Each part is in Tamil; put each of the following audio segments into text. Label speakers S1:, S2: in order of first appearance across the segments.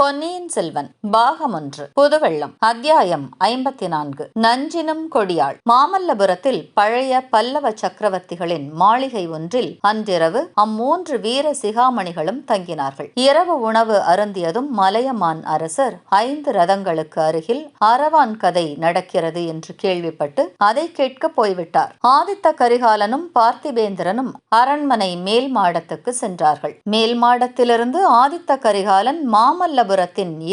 S1: பொன்னியின் செல்வன் பாகம் 1 புதுவெள்ளம் அத்தியாயம் 54 நஞ்சினும் கொடியாள். மாமல்லபுரத்தில் பழைய பல்லவ சக்கரவர்த்திகளின் மாளிகை ஒன்றில் அன்றிரவு அம்மூன்று வீர சிகாமணிகளும் தங்கினார்கள். இரவு உணவு அருந்தியதும் மலையமான் அரசர் 5 ரதங்களுக்கு அருகில் அரவான் கதை நடக்கிறது என்று கேள்விப்பட்டு அதை கேட்க போய்விட்டார். ஆதித்த கரிகாலனும் பார்த்திபேந்திரனும் அரண்மனை மேல் மாடத்துக்கு சென்றார்கள். மேல் மாடத்திலிருந்து ஆதித்த கரிகாலன் மாமல்லபுரத்தின்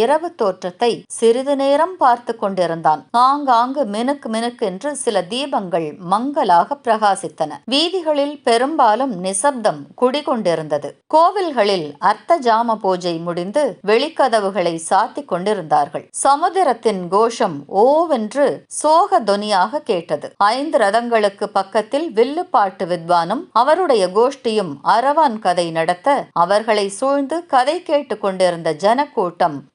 S1: இரவு தோற்றத்தை சிறிது நேரம் பார்த்து கொண்டிருந்தான். ஆங்காங்கு மினுக்கு மினுக்கென்று சில தீபங்கள் மங்கலாக பிரகாசித்தன. வீதிகளில் பெரும்பாலும் நிசப்தம் குடிகொண்டிருந்தது. கோவில்களில் அர்த்த ஜாம பூஜை முடிந்து வெளிக்கதவுகளை சாத்தி கொண்டிருந்தார்கள். சமுத்திரத்தின் கோஷம் ஓவென்று சோக தொனியாக கேட்டது. 5 ரதங்களுக்கு பக்கத்தில் வில்லுப்பாட்டு வித்வானும் அவருடைய கோஷ்டியும் அரவான் கதை நடத்த அவர்களை சூழ்ந்து கதை கேட்டு கொண்டிருந்த ஜனக்கூட்டம்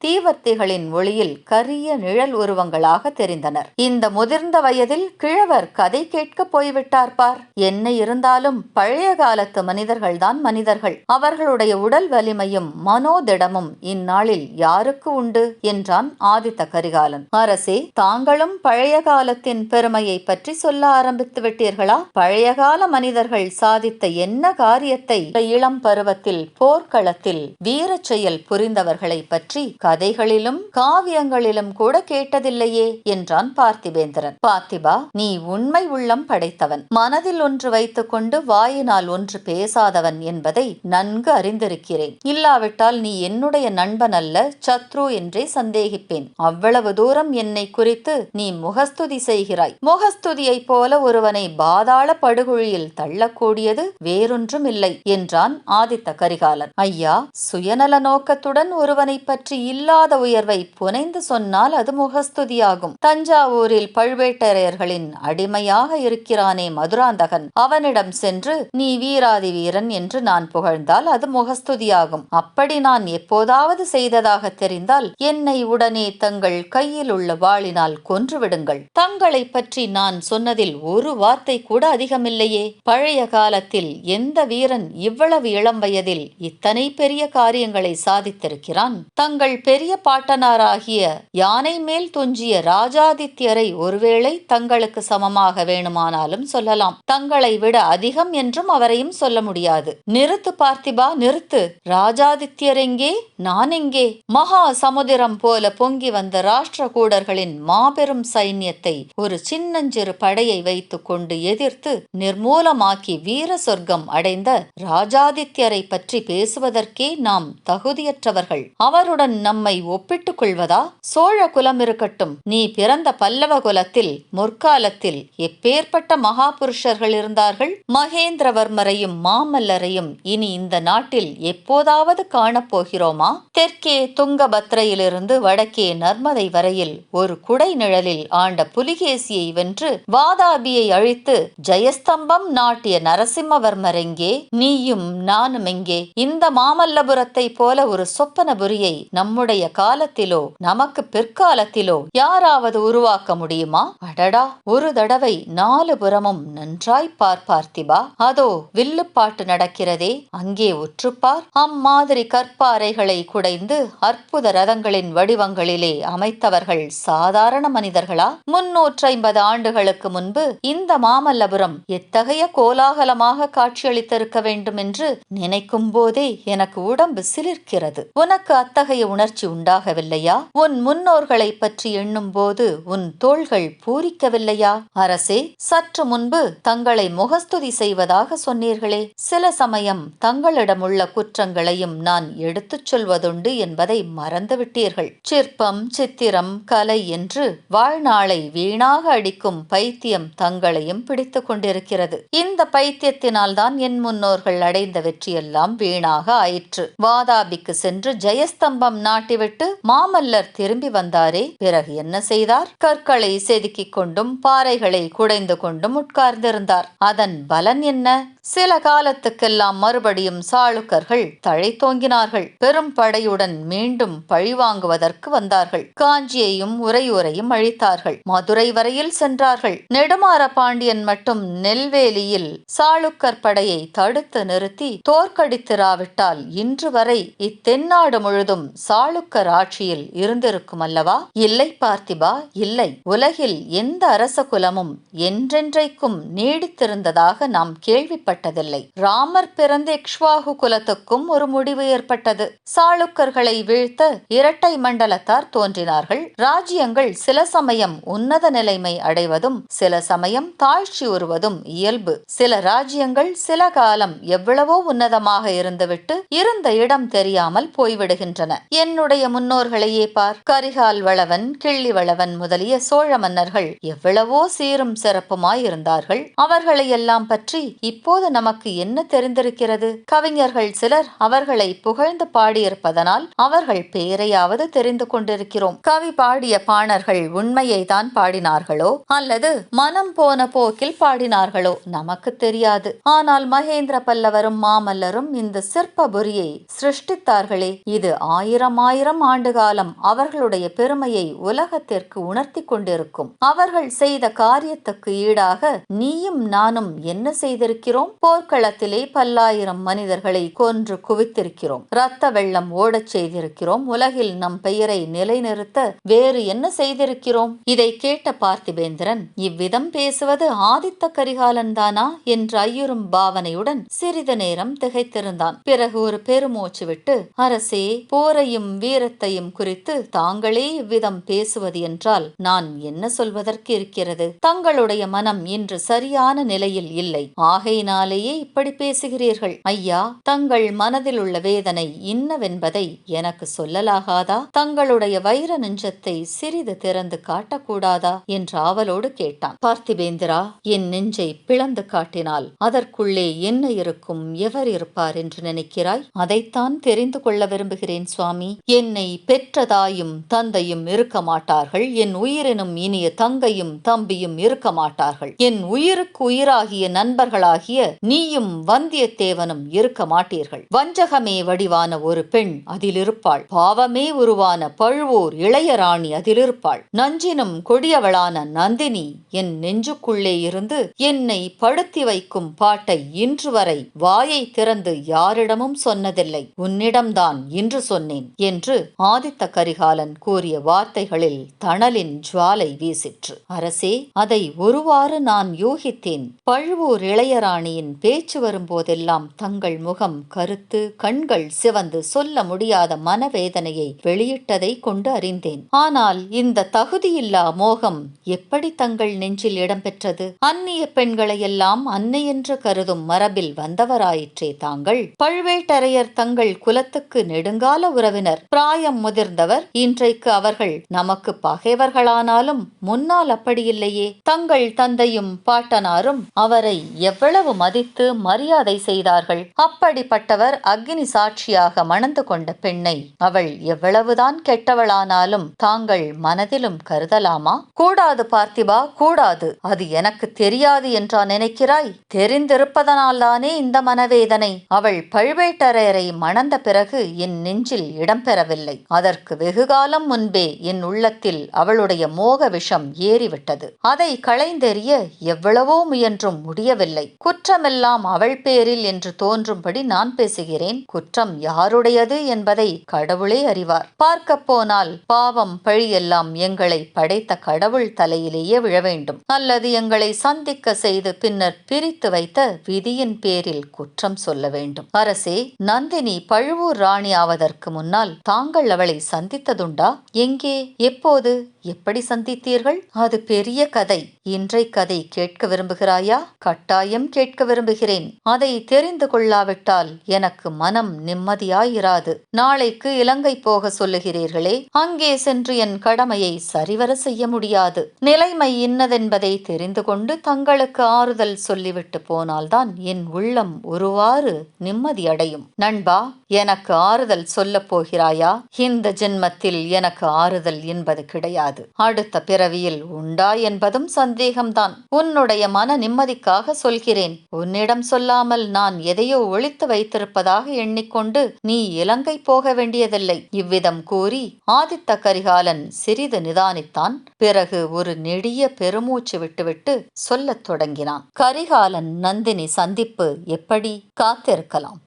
S1: தீவர்த்திகளின் ஒளியில் கரிய நிழல் உருவங்களாக தெரிந்தனர். இந்த முதிர்ந்த வயதில் கிழவர் கதை கேட்க போய்விட்டார் பார். என்ன இருந்தாலும் பழைய காலத்து மனிதர்கள்தான் மனிதர்கள். அவர்களுடைய உடல் வலிமையும் மனோதிடமும் இந்நாளில் யாருக்கு உண்டு என்றான் ஆதித்த கரிகாலன். அரசே, தாங்களும் பழைய காலத்தின் பெருமையை பற்றி சொல்ல ஆரம்பித்து விட்டீர்களா? பழைய கால மனிதர்கள் சாதித்த என்ன காரியத்தை இளம் பருவத்தில் போர்க்களத்தில் வீரச் செயல் புரிந்தவர்களை பற்றி கதைகளிலும் காவியங்களிலும் கூட கேட்டதில்லையே என்றான் பார்த்திபேந்திரன். பார்த்திபா, நீ உண்மை உள்ளம் படைத்தவன். மனதில் ஒன்று வைத்துக் கொண்டு வாயினால் ஒன்று பேசாதவன் என்பதை நன்கு அறிந்திருக்கிறேன். இல்லாவிட்டால் நீ என்னுடைய நண்பன் அல்ல, சத்ரு என்றே சந்தேகிப்பேன். அவ்வளவு தூரம் என்னை குறித்து நீ முகஸ்துதி செய்கிறாய். முகஸ்துதியைப் போல ஒருவனை பாதாள படுகுழியில் தள்ளக்கூடியது வேறொன்றும் இல்லை என்றான் ஆதித்த கரிகாலன். ஐயா, சுயநல நோக்கத்துடன் ஒருவனை பற்றி இல்லாத உயர்வை புனைந்து சொன்னால் அது முகஸ்துதியாகும். தஞ்சாவூரில் பழுவேட்டரையர்களின் அடிமையாக இருக்கிறானே மதுராந்தகன், அவனிடம் சென்று நீ வீராதி வீரன் என்று நான் புகழ்ந்தால் அது முகஸ்துதியாகும். அப்படி நான் எப்போதாவது செய்ததாக தெரிந்தால் என்னை உடனே தங்கள் கையில் உள்ள வாளினால் கொன்றுவிடுங்கள். தங்களை பற்றி நான் சொன்னதில் ஒரு வார்த்தை கூட அதிகமில்லையே. பழைய காலத்தில் எந்த வீரன் இவ்வளவு இளம் வயதில் இத்தனை பெரிய காரியங்களை சாதித்திருக்கிறான்? தங்கள் பெரிய பாட்டனாராகிய யானை மேல் துஞ்சிய ராஜாதித்யரை ஒருவேளை தங்களுக்கு சமமாக வேணுமானாலும் சொல்லலாம். தங்களை விட அதிகம் என்றும் அவரையும் சொல்ல முடியாது. நிறுத்து பார்த்திபா, நிறுத்து. ராஜாதித்யர் எங்கே? நான் எங்கே? மகா சமுதிரம் போல பொங்கி வந்த ராஷ்டிரகூடர்களின் மாபெரும் சைன்யத்தை ஒரு சின்னஞ்சிறு படையை வைத்துக் கொண்டு எதிர்த்து நிர்மூலமாக்கி வீர சொர்க்கம் அடைந்த ராஜாதித்யரை பற்றி பேசுவதற்கே நாம் தகுதியற்றவர்கள். அவருடன் நம்மை ஒப்பிட்டுக் கொள்வதா? சோழ குலம் இருக்கட்டும், நீ பிறந்த பல்லவ குலத்தில் முற்காலத்தில் எப்பேற்பட்ட மகா புருஷர்கள் இருந்தார்கள்? மகேந்திரவர்மரையும் மாமல்லரையும் இனி இந்த நாட்டில் எப்போதாவது காணப்போகிறோமா? தெற்கே துங்கபத்ரையிலிருந்து வடக்கே நர்மதை வரையில் ஒரு குடை நிழலில் ஆண்ட புலிகேசியை வென்று வாதாபியை அழித்து ஜெயஸ்தம்பம் நாட்டிய நரசிம்மவர்மர் எங்கே? நீயும் நானும் எங்கே? இந்த மாமல்லபுரத்தை போல ஒரு சொப்பனபுரியை நம்முடைய காலத்திலோ நமக்கு பிற்காலத்திலோ யாராவது உருவாக்க முடியுமா? அடடா, ஒரு தடவை 4 புறமும் நன்றாய் பார்த்திபா. அதோ வில்லுப்பாட்டு நடக்கிறதே, அங்கே உற்றுப்பார். அம்மாதிரி கற்பாறைகளை குடைந்து அற்புத ரதங்களின் வடிவங்களிலே அமைத்தவர்கள் சாதாரண மனிதர்களா? 350 ஆண்டுகளுக்கு முன்பு இந்த மாமல்லபுரம் எத்தகைய கோலாகலமாக காட்சியளித்திருக்க வேண்டும் என்று நினைக்கும் போதே எனக்கு உடம்பு சிலிர்க்கிறது. உனக்கு அத்தகைய உணர்ச்சி உண்டாகவில்லையா? உன் முன்னோர்களை பற்றி எண்ணும் போது உன் தோள்கள் பூரிக்கவில்லையா? அரசே, சற்று முன்பு தங்களை முகஸ்துதி செய்வதாக சொன்னீர்களே, சில சமயம் தங்களிடமுள்ள குற்றங்களையும் நான் எடுத்துச் சொல்வதுண்டு என்பதை மறந்துவிட்டீர்கள். சிற்பம், சித்திரம், கலை என்று வாழ்நாளை வீணாக அடிக்கும் பைத்தியம் தங்களையும் பிடித்துக் கொண்டிருக்கிறது. இந்த பைத்தியத்தினால் தான் என் முன்னோர்கள் அடைந்த வெற்றியெல்லாம் வீணாக ஆயிற்று. வாதாபிக்கு சென்று ஜெயஸ்தம்பம் நாட்டிவிட்டு மாமல்லர் திரும்பி வந்தாரே, பிறகு என்ன செய்தார்? கற்களை செதுக்கிக் கொண்டும் பாறைகளை குடைந்து கொண்டும் உட்கார்ந்திருந்தார். அதன் பலன் என்ன? சில காலத்துக்கெல்லாம் மறுபடியும் சாளுக்கர்கள் தழைத்தோங்கினார்கள். பெரும் படையுடன் மீண்டும் பழிவாங்குவதற்கு வந்தார்கள். காஞ்சியையும் உறையூரையும் அழித்தார்கள். மதுரை வரையில் சென்றார்கள். நெடுமாற பாண்டியன் மட்டும் நெல்வேலியில் சாளுக்கர் படையை தடுத்து நிறுத்தி தோற்கடித்திராவிட்டால் இன்று வரை இத்தென்னாடு முழுதும் சாளுக்கர் ஆட்சியில் இருந்திருக்கும் அல்லவா? இல்லை பார்த்திபா, இல்லை. உலகில் எந்த அரச குலமும் என்றென்றைக்கும் நீடித்திருந்ததாக நாம் கேள்விப்பட்டதில்லை. ராமர் பிறந்த இக்ஷ்வாகு குலத்துக்கும் ஒரு முடிவு ஏற்பட்டது. சாளுக்கர்களை வீழ்த்த இரட்டை மண்டலத்தார் தோன்றினார்கள். ராஜ்யங்கள் சில சமயம் உன்னத நிலைமை அடைவதும் சில சமயம் தாழ்ச்சி உறுவதும் இயல்பு. சில ராஜ்யங்கள் சில காலம் எவ்வளவோ உன்னதமாக இருந்துவிட்டு இருந்த இடம் தெரியாமல் போய்விடுகின்றன. என்னுடைய முன்னோர்களையே பார். கரிகால் வளவன், கிள்ளி வளவன் முதலிய சோழ மன்னர்கள் எவ்வளவோ சீரும் சிறப்புமாயிருந்தார்கள். அவர்களையெல்லாம் பற்றி இப்போது நமக்கு என்ன தெரிந்திருக்கிறது? கவிஞர்கள் சிலர் அவர்களை புகழ்ந்து பாடியிருப்பதனால் அவர்கள் பெயரையாவது தெரிந்து கொண்டிருக்கிறோம். கவி பாடிய பாணர்கள் உண்மையை தான் பாடினார்களோ அல்லது மனம் போன போக்கில் பாடினார்களோ நமக்கு தெரியாது. ஆனால் மகேந்திர பல்லவரும் மாமல்லரும் இந்த சிற்பபுரியை சிருஷ்டித்தார்களே, இது ஆயிரம் ஆண்டு காலம் அவர்களுடைய பெருமையை உலகத்திற்கு உணர்த்தி கொண்டிருக்கும். அவர்கள் செய்த காரியத்துக்கு ஈடாக நீயும் நானும் என்ன செய்திருக்கிறோம்? போர்க்களத்திலே பல்லாயிரம் மனிதர்களை கொன்று குவித்திருக்கிறோம். இரத்த வெள்ளம் ஓடச் செய்திருக்கிறோம். உலகில் நம் பெயரை நிலைநிறுத்த வேறு என்ன செய்திருக்கிறோம்? இதை கேட்ட பார்த்திபேந்திரன் இவ்விதம் பேசுவது ஆதித்த கரிகாலன் தானா என்ற ஐயுறும் பாவனையுடன் சிறிது நேரம் திகைத்திருந்தான். பிறகு ஒரு பெருமூச்சு விட்டு, அரசே, போரையும் வீரத்தையும் குறித்து தாங்களே இவ்விதம் பேசுவது என்றால் நான் என்ன சொல்வதற்கு இருக்கிறது? தங்களுடைய மனம் இன்று சரியான நிலையில் இல்லை. ஆகையினாலேயே இப்படி பேசுகிறீர்கள். ஐயா, தங்கள் மனதில் உள்ள வேதனை இன்னவென்பதை எனக்கு சொல்லலாகாதா? தங்களுடைய வைர நெஞ்சத்தை சிறிது திறந்து காட்டக்கூடாதா என்று ஆவலோடு கேட்டான். பார்த்திபேந்திரா, என் நெஞ்சை பிளந்து காட்டினால் அதற்குள்ளே என்ன இருக்கும், எவர் இருப்பார் என்று நினைக்கிறாய்? அதைத்தான் தெரிந்து கொள்ள விரும்புகிறேன் சுவாமி. என்னை பெற்ற தாயும் தந்தையும் இருக்க மாட்டார்கள். என் உயிரினும் இனிய தங்கையும் தம்பியும் இருக்க மாட்டார்கள். என் உயிருக்கு உயிராகிய நண்பர்களாகிய நீயும் வந்தியத்தேவனும் இருக்க மாட்டீர்கள். வஞ்சகமே வடிவான ஒரு பெண் அதில் இருப்பாள். பாவமே உருவான பழுவூர் இளையராணி அதில் இருப்பாள். நஞ்சினும் கொடியவளான நந்தினி என் நெஞ்சுக்குள்ளே இருந்து என்னை படுத்தி வைக்கும் பாட்டை இன்று வரை வாயை திறந்து யாரிடமும் சொன்னதில்லை. உன்னிடம்தான் இன்று சொன்னேன் என்று ஆதித்த கரிகாலன் கூறிய வார்த்தைகளில் தணலின் ஜுவாலை வீசிற்று. அரசே, அதை ஒருவாறு நான் யூகித்தேன். பழுவூர் இளையராணியின் பேச்சு வரும்போதெல்லாம் தங்கள் முகம் கருத்து, கண்கள் சிவந்து சொல்ல முடியாத மனவேதனையை வெளியிட்டதை கொண்டு அறிந்தேன். ஆனால் இந்த தகுதியில்லா மோகம் எப்படி தங்கள் நெஞ்சில் இடம்பெற்றது? அந்நிய பெண்களையெல்லாம் அன்னை என்று கருதும் மரபில் வந்தவராயிற்றே தாங்கள். பழுவேட்டரையர் தங்கள் குலத்துக்கு நெடுங்கால உறவினர், பிராயம் முதிர்ந்தவர். இன்றைக்கு அவர்கள் நமக்கு பகைவர்களானாலும் முன்னால் அப்படியில்லையே. தங்கள் தந்தையும் பாட்டனாரும் அவரை எவ்வளவு மதித்து மரியாதை செய்தார்கள். அப்படிப்பட்டவர் அக்னி சாட்சியாக மணந்து கொண்ட பெண்ணை அவள் எவ்வளவுதான் கெட்டவளானாலும் தாங்கள் மனதிலும் கருதலாமா? கூடாது பார்த்திபா, கூடாது. அது எனக்கு தெரியாது என்றா நினைக்கிறாய்? தெரிந்திருப்பதனால்தானே இந்த மனவேதனை. அவள் பழுவேட்டரையரை மணந்த பிறகு என் நெஞ்சில் இடம்பெறவில்லை. அதற்கு வெகுகாலம் முன்பே என் உள்ளத்தில் அவளுடைய மோக விஷம் ஏறிவிட்டது. அதை களைந்தெறிய எவ்வளவோ முயன்றும் முடியவில்லை. குற்றமெல்லாம் அவள் பேரில் என்று தோன்றும்படி நான் பேசுகிறேன். குற்றம் யாருடையது என்பதை கடவுளே அறிவார். பார்க்க போனால் பாவம் பழியெல்லாம் எங்களை படைத்த கடவுள் தலையிலேயே விழ வேண்டும். அல்லது எங்களை சந்திக்க செய்து பின்னர் பிரித்து வைத்த விதியின் பேரில் குற்றம் சொல்ல வேண்டும். அரசே, நந்தினி பழுவூர் ராணி ஆவதற்கு முன்னால் தாங்கள் அவளை சந்தித்ததுண்டா? எங்கே, எப்போது, எப்படி சந்தித்தீர்கள்? அது பெரிய கதை. இன்றை கதை கேட்க விரும்புகிறாயா? கட்டாயம் கேட்க விரும்புகிறேன். அதை தெரிந்து கொள்ளாவிட்டால் எனக்கு மனம் நிம்மதியாயிராது. நாளைக்கு இலங்கை போக சொல்லுகிறீர்களே, அங்கே சென்று என் கடமையை சரிவர செய்ய முடியாது. நிலைமை இன்னதென்பதை தெரிந்து கொண்டு தங்களுக்கு ஆறுதல் சொல்லிவிட்டு போனால்தான் என் உள்ளம் ஒருவாறு நிம்மதியடையும். நண்பா, எனக்கு ஆறுதல் சொல்லப் போகிறாயா? இந்த ஜென்மத்தில் எனக்கு ஆறுதல் என்பது கிடையாது. அடுத்த பிறவியில் உண்டா என்பதும் சந்தேகம்தான். உன்னுடைய மன நிம்மதிக்காக சொல்கிறேன். உன்னிடம் சொல்லாமல் நான் எதையோ ஒளித்து வைத்திருப்பதாக எண்ணிக்கொண்டு நீ இலங்கை போக வேண்டியதில்லை. இவ்விதம் கூறி ஆதித்த கரிகாலன் சிறிது நிதானித்தான். பிறகு ஒரு நெடிய பெருமூச்சு விட்டுவிட்டு சொல்லத் தொடங்கினான். கரிகாலன் நந்தினி சந்திப்பு எப்படி? காத்திருக்கலாம்.